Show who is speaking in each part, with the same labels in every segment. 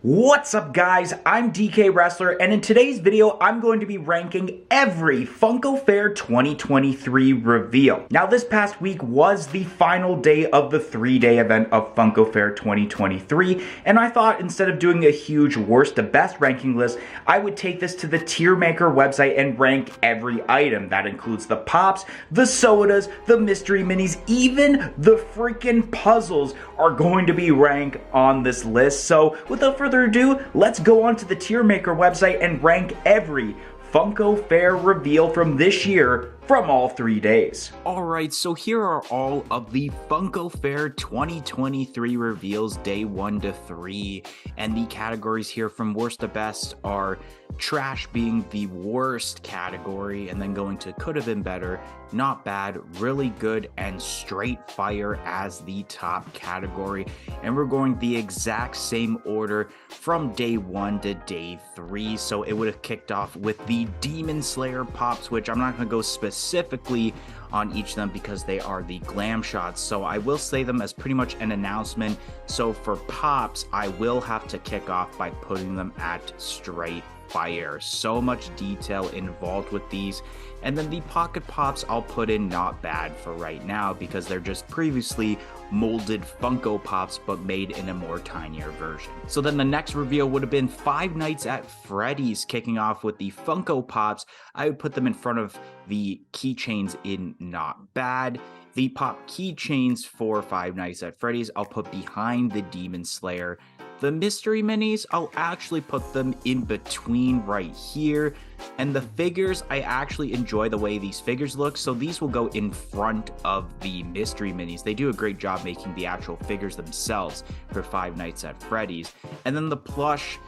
Speaker 1: What's up guys, I'm DK Wrestler, and in today's video I'm going to be ranking every Funko Fair 2023 reveal. Now this past week was the final day of the 3-day event of Funko Fair 2023, and I thought instead of doing a huge worst to best ranking list, I would take this to the Tiermaker website and rank every item. That includes the pops, the sodas, the mystery minis, even the freaking puzzles are going to be ranked on this list. So without further ado, let's go on to the Tiermaker website and rank every Funko Fair reveal from this year from all 3 days.
Speaker 2: Alright, so here are all of the Funko Fair 2023 reveals day 1 to 3, and the categories here from worst to best are trash being the worst category, and then going to could have been better, not bad, really good, and straight fire as the top category. And we're going the exact same order from day 1 to day 3, so it would have kicked off with the Demon Slayer pops, which I'm not going to go specifically on each of them because they are the glam shots, so I will say them as pretty much an announcement. So for pops, I will have to kick off by putting them at straight fire. So much detail involved with these. And then the pocket pops I'll put in not bad for right now because they're just previously molded Funko Pops but made in a more tinier version. So then the next reveal would have been Five Nights at Freddy's, kicking off with the Funko Pops. I would put them in front of the keychains in not bad. The pop keychains for Five Nights at Freddy's I'll put behind the Demon Slayer. The mystery minis, I'll actually put them in between right here. And the figures, I actually enjoy the way these figures look, so these will go in front of the mystery minis. They do a great job making the actual figures themselves for Five Nights at Freddy's. And then the plush,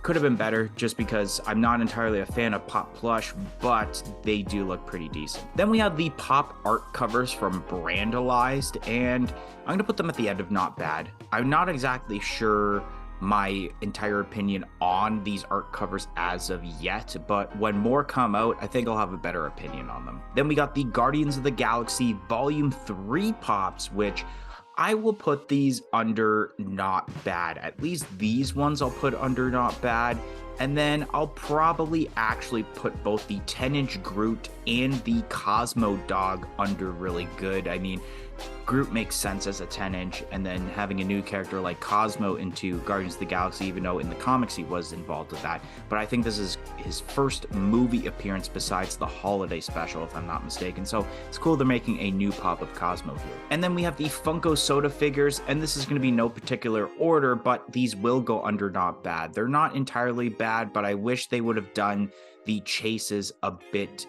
Speaker 2: could have been better just because I'm not entirely a fan of pop plush, but they do look pretty decent. Then we have the pop art covers from Brandalized, and I'm going to put them at the end of not bad. I'm not exactly sure my entire opinion on these art covers as of yet, but when more come out, I think I'll have a better opinion on them. Then we got the Guardians of the Galaxy Volume 3 pops, which I will put these under not bad. At least these ones I'll put under not bad. And then I'll probably actually put both the 10-inch Groot and the Cosmo Dog under really good. I mean, Groot makes sense as a 10-inch, and then having a new character like Cosmo into Guardians of the Galaxy, even though in the comics he was involved with that. But I think this is his first movie appearance besides the holiday special, if I'm not mistaken. So it's cool they're making a new pop of Cosmo here. And then we have the Funko Soda figures, and this is going to be no particular order, but these will go under not bad. They're not entirely bad, but I wish they would have done the chases a bit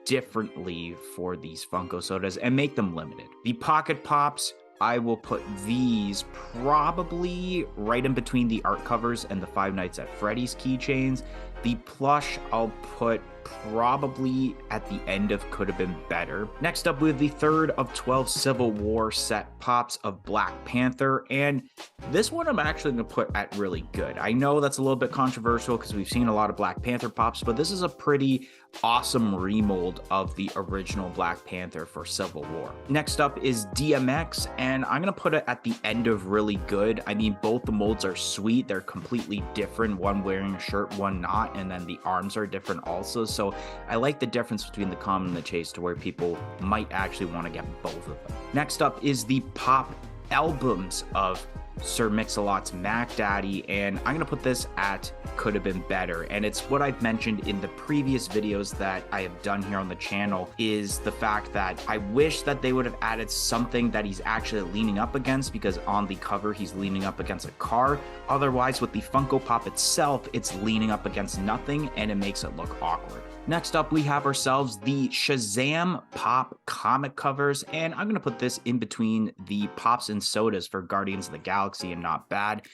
Speaker 2: differently for these Funko Sodas and make them limited. The Pocket Pops, I will put these probably right in between the art covers and the Five Nights at Freddy's keychains. The plush I'll put probably at the end of could have been better. Next up, we have the third of 12 Civil War set pops of Black Panther, and this one I'm actually going to put at really good. I know that's a little bit controversial because we've seen a lot of Black Panther pops, but this is a pretty awesome remold of the original Black Panther for Civil War. Next up is DMX, and I'm going to put it at the end of really good. I mean, both the molds are sweet. They're completely different. One wearing a shirt, one not, and then the arms are different also. So I like the difference between the common and the chase to where people might actually want to get both of them. Next up is the pop albums of Sir Mix-a-Lot's Mac Daddy, and I'm going to put this at could have been better. And it's what I've mentioned in the previous videos that I have done here on the channel, is the fact that I wish that they would have added something that he's actually leaning up against, because on the cover he's leaning up against a car. Otherwise, with the Funko Pop itself, it's leaning up against nothing and it makes it look awkward. Next up, we have ourselves the Shazam Pop comic covers, and I'm going to put this in between the Pops and Sodas for Guardians of the Galaxy and not bad.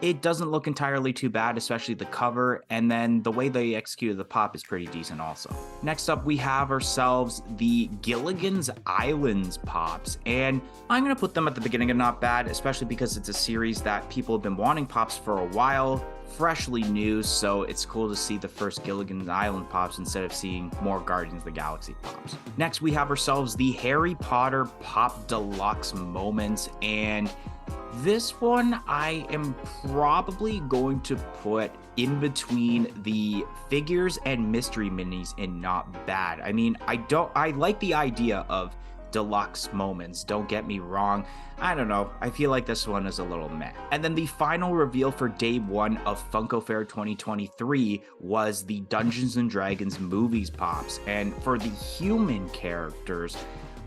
Speaker 2: It doesn't look entirely too bad, especially the cover, and then the way they executed the pop is pretty decent also. Next up, we have ourselves the Gilligan's Islands pops, and I'm going to put them at the beginning of not bad, especially because it's a series that people have been wanting pops for a while. Freshly new, so it's cool to see the first Gilligan's Island pops instead of seeing more Guardians of the Galaxy pops. Next, we have ourselves the Harry Potter Pop Deluxe Moments, and This one I am probably going to put in between the figures and mystery minis in not bad. I mean, I like the idea of deluxe moments, don't get me wrong. I don't know, I feel like this one is a little meh. And then the final reveal for day one of Funko Fair 2023 was the Dungeons and Dragons movies pops. And for the human characters,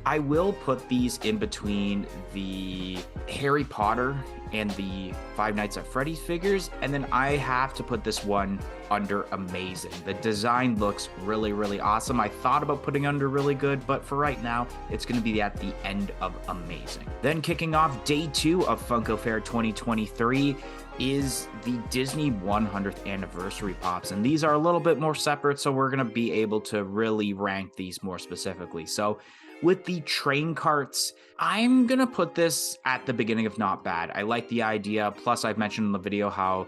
Speaker 2: I will put these in between the Harry Potter and the Five Nights at Freddy's figures, and then I have to put this one under amazing. The design looks really, really awesome. I thought about putting under really good, but for right now, it's gonna be at the end of amazing. Then kicking off day two of Funko Fair 2023 is the Disney 100th anniversary pops, and these are a little bit more separate, so we're gonna be able to really rank these more specifically. So with the train carts, I'm gonna put this at the beginning of not bad. I like the idea, plus I've mentioned in the video how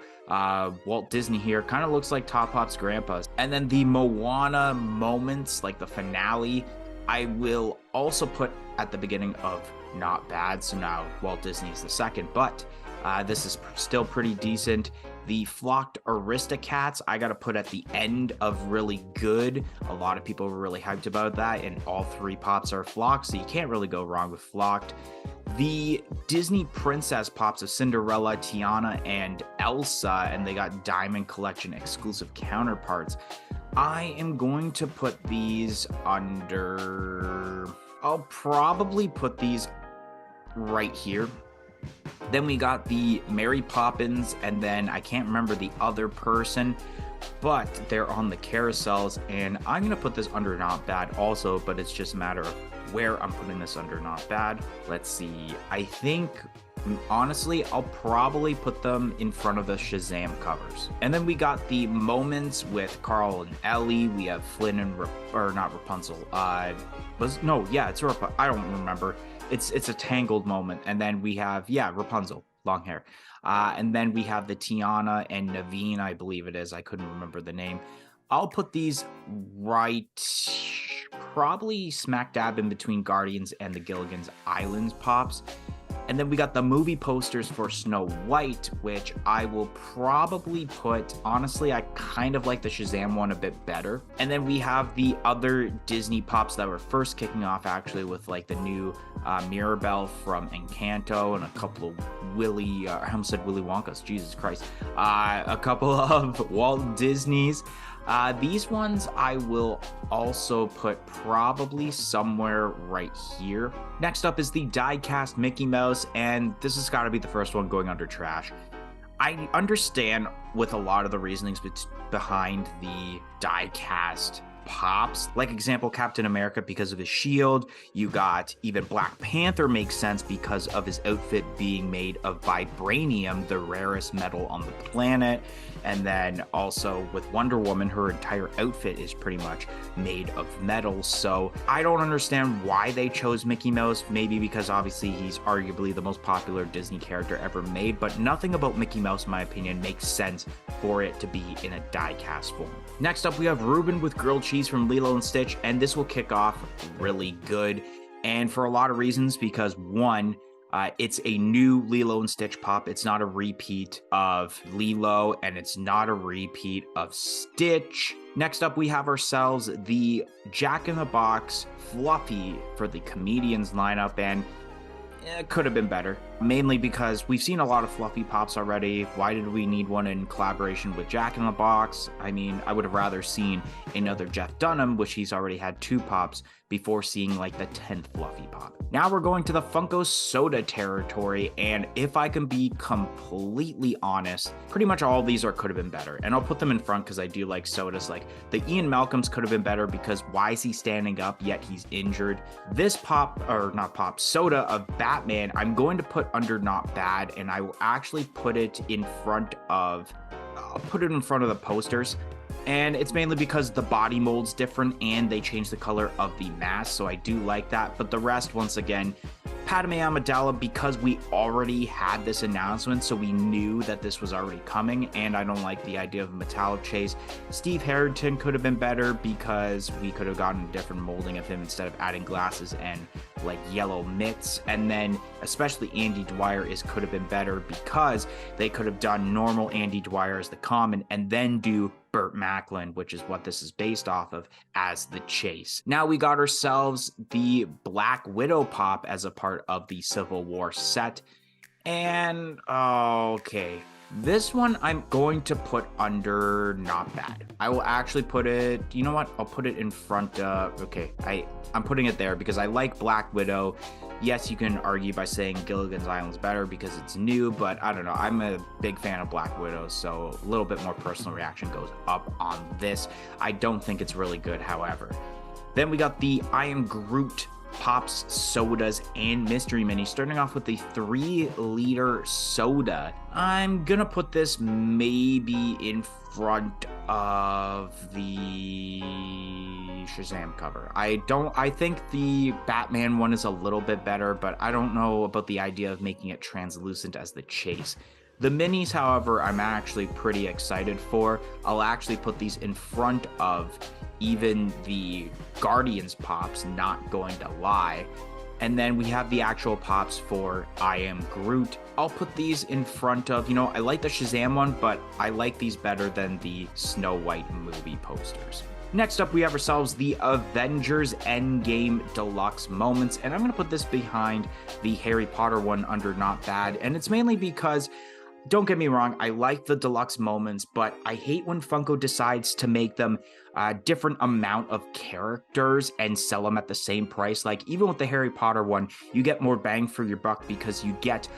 Speaker 2: Walt Disney here kind of looks like Top Pop's grandpa's. And then the Moana moments, like the finale, I will also put at the beginning of not bad, so now Walt Disney is the second, but this is still pretty decent. The flocked Aristocats, I gotta put at the end of really good. A lot of people were really hyped about that, and all three pops are flocked, so you can't really go wrong with flocked. The Disney Princess pops of Cinderella, Tiana, and Elsa, and they got Diamond Collection exclusive counterparts. I am going to put these under... I'll probably put these right here. Then we got the Mary Poppins, and then I can't remember the other person, but they're on the carousels, and I'm gonna put this under not bad also, but it's just a matter of where I'm putting this under not bad. Let's see, I think honestly I'll probably put them in front of the Shazam covers. And then we got the moments with Carl and Ellie. We have Flynn and not Rapunzel, I don't remember. It's a Tangled moment. And then we have, Rapunzel, long hair. And then we have the Tiana and Naveen, I believe it is. I couldn't remember the name. I'll put these right, probably smack dab in between Guardians and the Gilligan's Islands pops. And then we got the movie posters for Snow White, which I will probably put, honestly, I kind of like the Shazam one a bit better. And then we have the other Disney pops that were first kicking off actually with like the new Mirabelle from Encanto and a couple of I almost said Willy Wonka's, Jesus Christ. A couple of Walt Disney's. These ones I will also put probably somewhere right here. Next up is the die-cast Mickey Mouse, and this has got to be the first one going under trash. I understand with a lot of the reasonings behind the die-cast pops, like example Captain America because of his shield. You got even Black Panther makes sense because of his outfit being made of vibranium, the rarest metal on the planet. And then also with Wonder Woman, her entire outfit is pretty much made of metal. So I don't understand why they chose Mickey Mouse. Maybe because obviously he's arguably the most popular Disney character ever made, but nothing about Mickey Mouse, in my opinion, makes sense for it to be in a die-cast form. Next up, we have Reuben with grilled cheese from Lilo and Stitch, and this will kick off really good. And for a lot of reasons, because one, it's a new Lilo and Stitch pop. It's not a repeat of Lilo, and it's not a repeat of Stitch. Next up, we have ourselves the Jack in the Box Fluffy for the Comedians lineup, and it could have been better, mainly because we've seen a lot of Fluffy pops already. Why did we need one in collaboration with Jack in the Box? I mean, I would have rather seen another Jeff Dunham, which he's already had 2 pops, before seeing like the 10th Fluffy pop. Now we're going to the Funko Soda territory, and if I can be completely honest, pretty much all of these could have been better, and I'll put them in front because I do like sodas. Like the Ian Malcolms could have been better because why is he standing up yet he's injured? This soda of Batman, I'm going to put under not bad, and I will actually put it in front of the posters. And it's mainly because the body mold's different and they changed the color of the mask, so I do like that. But the rest, once again, Padme Amidala, because we already had this announcement, so we knew that this was already coming, and I don't like the idea of a metallic chase. Steve Harrington could have been better because we could have gotten a different molding of him instead of adding glasses and like yellow mitts. And then especially Andy Dwyer could have been better because they could have done normal Andy Dwyer as the common and then do Burt Macklin, which is what this is based off of, as the chase. Now we got ourselves the Black Widow pop as a part of the Civil War set. And okay, this one I'm going to put under not bad. I will actually put it, you know what? I'll put it in front of, okay, I'm putting it there because I like Black Widow. Yes, you can argue by saying Gilligan's Island's better because it's new, but I don't know. I'm a big fan of Black Widow, so a little bit more personal reaction goes up on this. I don't think it's really good, however. Then we got the I Am Groot pops, sodas, and mystery mini, starting off with the 3-liter soda. I'm gonna put this maybe in front of the Shazam cover. I think the Batman one is a little bit better, but I don't know about the idea of making it translucent as the chase. The minis, however, I'm actually pretty excited for. I'll actually put these in front of even the Guardians pops, not going to lie. And then we have the actual pops for I Am Groot. I'll put these in front of, you know, I like the Shazam one, but I like these better than the Snow White movie posters. Next up, we have ourselves the Avengers Endgame Deluxe Moments, and I'm going to put this behind the Harry Potter one under not bad, and it's mainly because, don't get me wrong, I like the deluxe moments, but I hate when Funko decides to make them a different amount of characters and sell them at the same price. Like, even with the Harry Potter one, you get more bang for your buck because you get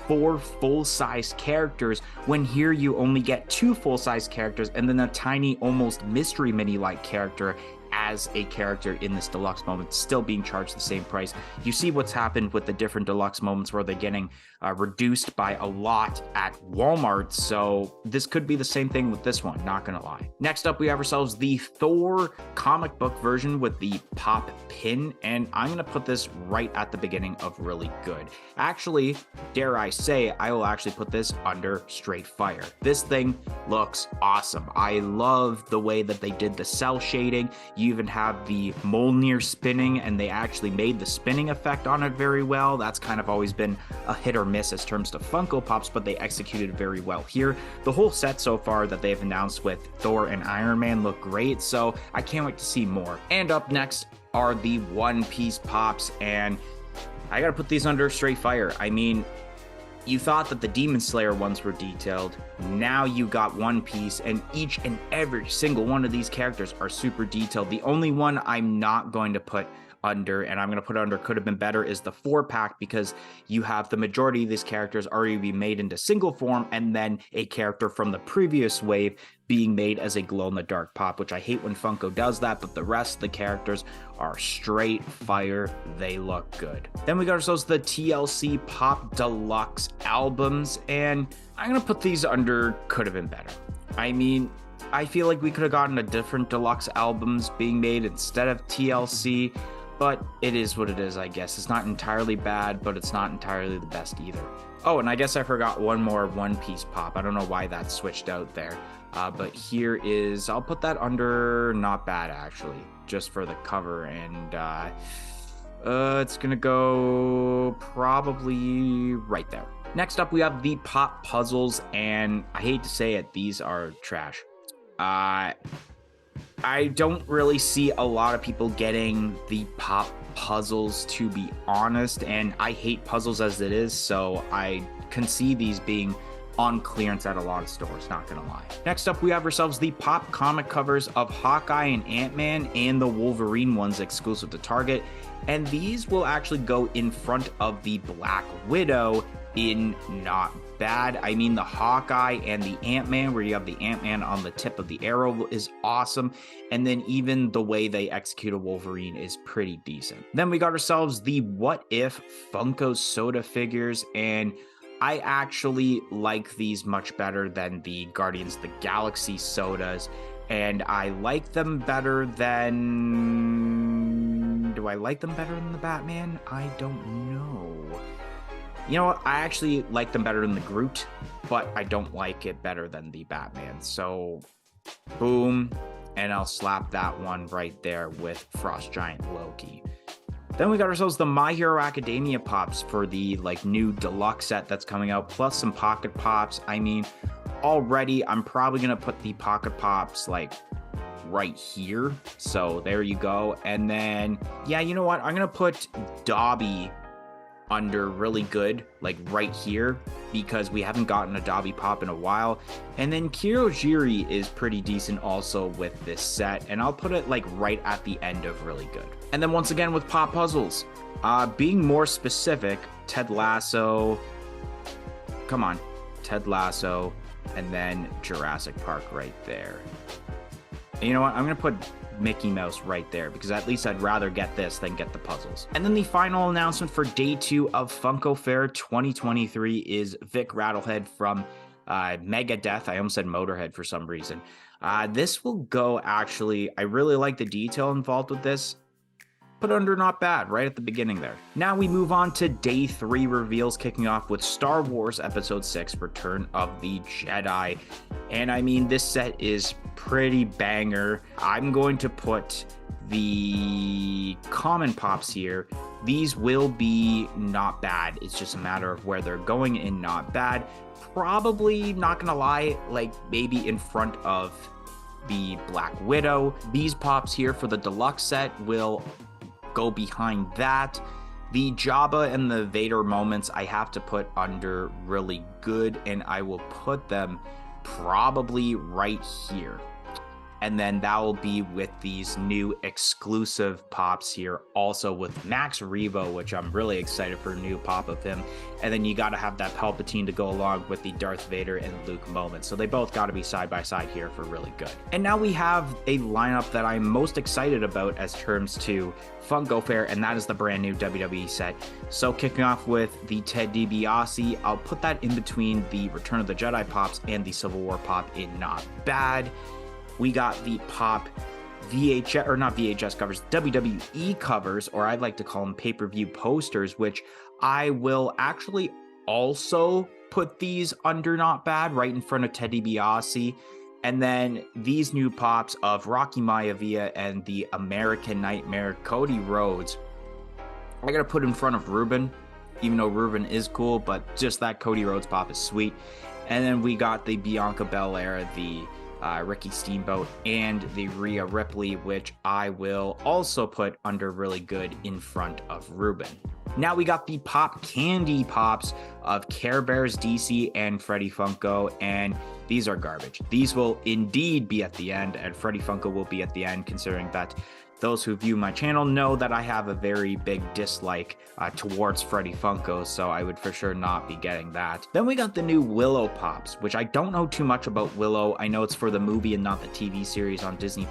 Speaker 2: 4 full-size characters, when here you only get 2 full-size characters and then a tiny, almost mystery mini-like character as a character in this deluxe moment, still being charged the same price. You see what's happened with the different deluxe moments where they're getting reduced by a lot at Walmart, so this could be the same thing with this one, not gonna lie. Next up, we have ourselves the Thor comic book version with the pop pin, and I'm gonna put this right at the beginning of really good. Actually, dare I say, I will actually put this under straight fire. This thing looks awesome. I love the way that they did the cell shading. You even have the Mjolnir spinning, and they actually made the spinning effect on it very well. That's kind of always been a hit or miss as terms to Funko Pops, but they executed very well here. The whole set so far that they've announced with Thor and Iron Man look great, so I can't wait to see more. And up next are the One Piece Pops, and I gotta put these under straight fire. I mean, you thought that the Demon Slayer ones were detailed. Now you got One Piece, and each and every single one of these characters are super detailed. The only one I'm not going to put under, and I'm going to put under could have been better, is the 4-pack, because you have the majority of these characters already be made into single form, and then a character from the previous wave being made as a glow-in-the-dark pop, which I hate when Funko does that, but the rest of the characters are straight fire. They look good. Then we got ourselves the TLC Pop Deluxe albums, and I'm going to put these under could have been better. I mean, I feel like we could have gotten a different deluxe albums being made instead of TLC, but it is what it is, I guess. It's not entirely bad, but it's not entirely the best either. Oh, and I guess I forgot one more One Piece pop. I don't know why that switched out there. But here is, I'll put that under not bad, actually, just for the cover. And it's going to go probably right there. Next up, we have the Pop Puzzles, and I hate to say it, these are trash. I don't really see a lot of people getting the Pop Puzzles, to be honest, and I hate puzzles as it is, so I can see these being on clearance at a lot of stores, not gonna lie. Next up, we have ourselves the Pop comic covers of Hawkeye and Ant-Man, and the Wolverine ones exclusive to Target, and these will actually go in front of the Black Widow in not bad. I mean, the Hawkeye and the Ant-Man, where you have the Ant-Man on the tip of the arrow, is awesome. And then even the way they execute a Wolverine is pretty decent. Then we got ourselves the What If Funko soda figures, and I actually like these much better than the Guardians of the Galaxy sodas, and I like them better than... Do I like them better than the Batman? I don't know. You know what? I actually like them better than the Groot, but I don't like it better than the Batman. So, boom, and I'll slap that one right there with Frost Giant Loki. Then we got ourselves the My Hero Academia pops for the like new deluxe set that's coming out, plus some pocket pops. I mean, already I'm probably gonna put the pocket pops like right here. So there you go. And then, yeah, you know what? I'm gonna put Dobby under really good, like right here, because we haven't gotten a Dobby pop in a while. And then Kirojiri is pretty decent also with this set, and I'll put it like right at the end of really good. And then once again with pop puzzles, being more specific, Ted Lasso, come on, Ted Lasso, and then Jurassic Park right there. And you know what? I'm gonna put Mickey Mouse right there, because at least I'd rather get this than get the puzzles. And then the final announcement for day 2 of Funko Fair 2023 is Vic Rattlehead from Megadeth. I almost said Motorhead for some reason. This will go, actually, I really like the detail involved with this. Put under not bad right at the beginning there. Now we move on to day 3 reveals, kicking off with Star Wars Episode 6 Return of the Jedi. And I mean, this set is pretty banger. I'm going to put the common pops here. These will be not bad. It's just a matter of where they're going in not bad. Probably, not gonna lie, like maybe in front of the Black Widow. These pops here for the deluxe set will go behind that. The Jabba and the Vader moments I have to put under really good, and I will put them probably right here. And then that will be with these new exclusive pops here, also with Max Rebo, which I'm really excited for a new pop of him. And then you got to have that Palpatine to go along with the Darth Vader and Luke moment. So they both got to be side by side here for really good. And now we have a lineup that I'm most excited about as terms to Funko Fair, and that is the brand new WWE set. So kicking off with the Ted DiBiase, I'll put that in between the Return of the Jedi pops and the Civil War pop in not bad. We got the pop VHS, or not VHS covers, WWE covers, or I'd like to call them pay-per-view posters, which I will actually also put these under not bad right in front of Ted DiBiase. And then these new pops of Rocky Maivia and the American Nightmare Cody Rhodes, I gotta put in front of Ruben, even though Ruben is cool, but just that Cody Rhodes pop is sweet. And then we got the Bianca Belair, the Ricky Steamboat, and the Rhea Ripley, which I will also put under really good in front of Ruben. Now we got the pop candy pops of Care Bears, DC, and Freddy Funko, and these are garbage. These will indeed be at the end, and Freddy Funko will be at the end, considering that those who view my channel know that I have a very big dislike towards Freddy Funko, so I would for sure not be getting that. Then we got the new Willow pops, which I don't know too much about Willow. I know it's for the movie and not the TV series on Disney+,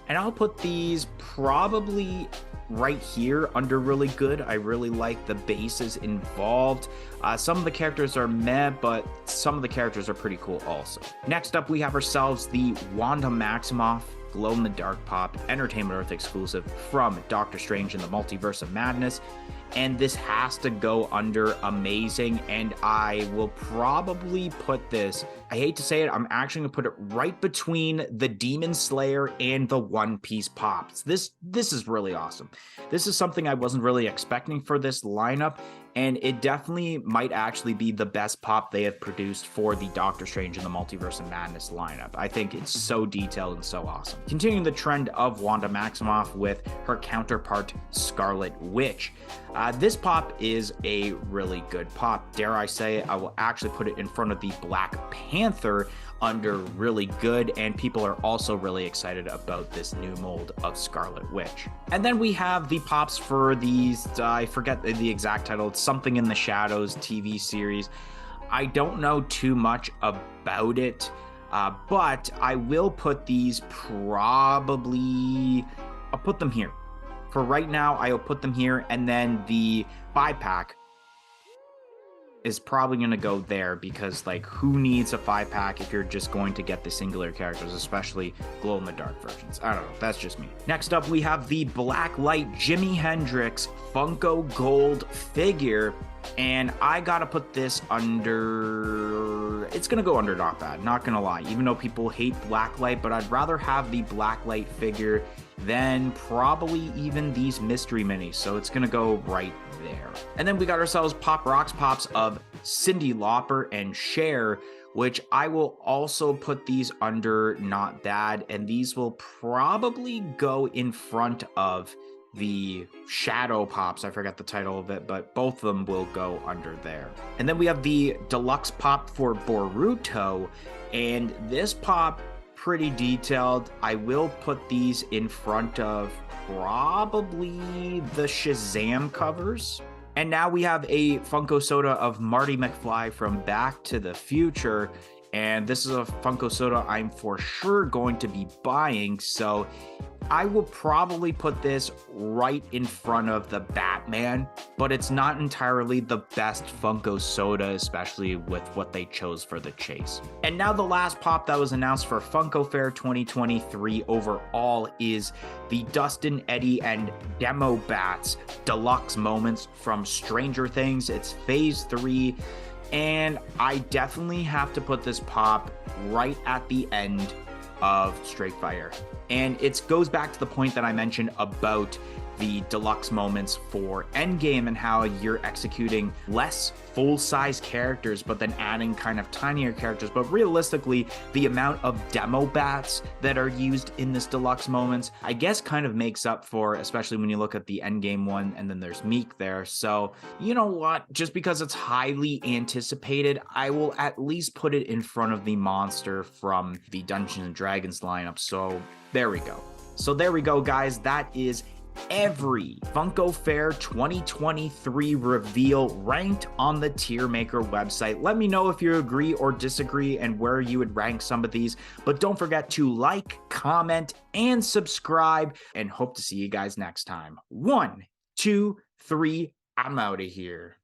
Speaker 2: and I'll put these probably right here under really good. I really like the bases involved. Some of the characters are meh, but some of the characters are pretty cool also. Next up, we have ourselves the Wanda Maximoff glow-in-the-dark pop, Entertainment Earth exclusive from Doctor Strange in the Multiverse of Madness. And this has to go under amazing, and I will probably put this, I hate to say it, I'm actually gonna put it right between the Demon Slayer and the One Piece pops. This is really awesome. This is something I wasn't really expecting for this lineup, and it definitely might actually be the best pop they have produced for the Doctor Strange in the Multiverse of Madness lineup. I think it's so detailed and so awesome. Continuing the trend of Wanda Maximoff with her counterpart Scarlet Witch. This pop is a really good pop. Dare I say, I will actually put it in front of the Black Panther under really good, and people are also really excited about this new mold of Scarlet Witch. And then we have the pops for these, I forget the exact title, it's Something in the Shadows TV series. I don't know too much about it, but I will put these probably, I'll put them here. For right now, I'll put them here, and then the 5-pack is probably going to go there, because like, who needs a 5-pack if you're just going to get the singular characters, especially glow-in-the-dark versions? I don't know, that's just me. Next up, we have the Blacklight Jimi Hendrix Funko Gold figure. And I gotta put this under, it's gonna go under not bad, not gonna lie. Even though people hate Blacklight, but I'd rather have the Blacklight figure than probably even these mystery minis. So it's gonna go right there. And then we got ourselves Pop Rocks Pops of Cyndi Lauper and Cher, which I will also put these under not bad. And these will probably go in front of the Shadow Pops. I forgot the title of it, but both of them will go under there. And then we have the Deluxe Pop for Boruto, and this pop, pretty detailed. I will put these in front of probably the Shazam covers. And now we have a Funko Soda of Marty McFly from Back to the Future. And this is a Funko Soda I'm for sure going to be buying. So I will probably put this right in front of the Batman, but it's not entirely the best Funko Soda, especially with what they chose for the chase. And now the last pop that was announced for Funko Fair 2023 overall is the Dustin, Eddie, and Demo Bats Deluxe Moments from Stranger Things. It's Phase 3. And I definitely have to put this pop right at the end of Straight Fire. And it goes back to the point that I mentioned about the deluxe moments for Endgame and how you're executing less full-size characters, but then adding kind of tinier characters. But realistically, the amount of demo bats that are used in this deluxe moments, I guess kind of makes up for, especially when you look at the Endgame one, and then there's Meek there. So, you know what? Just because it's highly anticipated, I will at least put it in front of the monster from the Dungeons and Dragons lineup. So there we go. So there we go, guys. That is every Funko Fair 2023 reveal ranked on the Tiermaker website. Let me know if you agree or disagree and where you would rank some of these. But don't forget to like, comment, and subscribe, and hope to see you guys next time. 1, 2, 3, I'm out of here.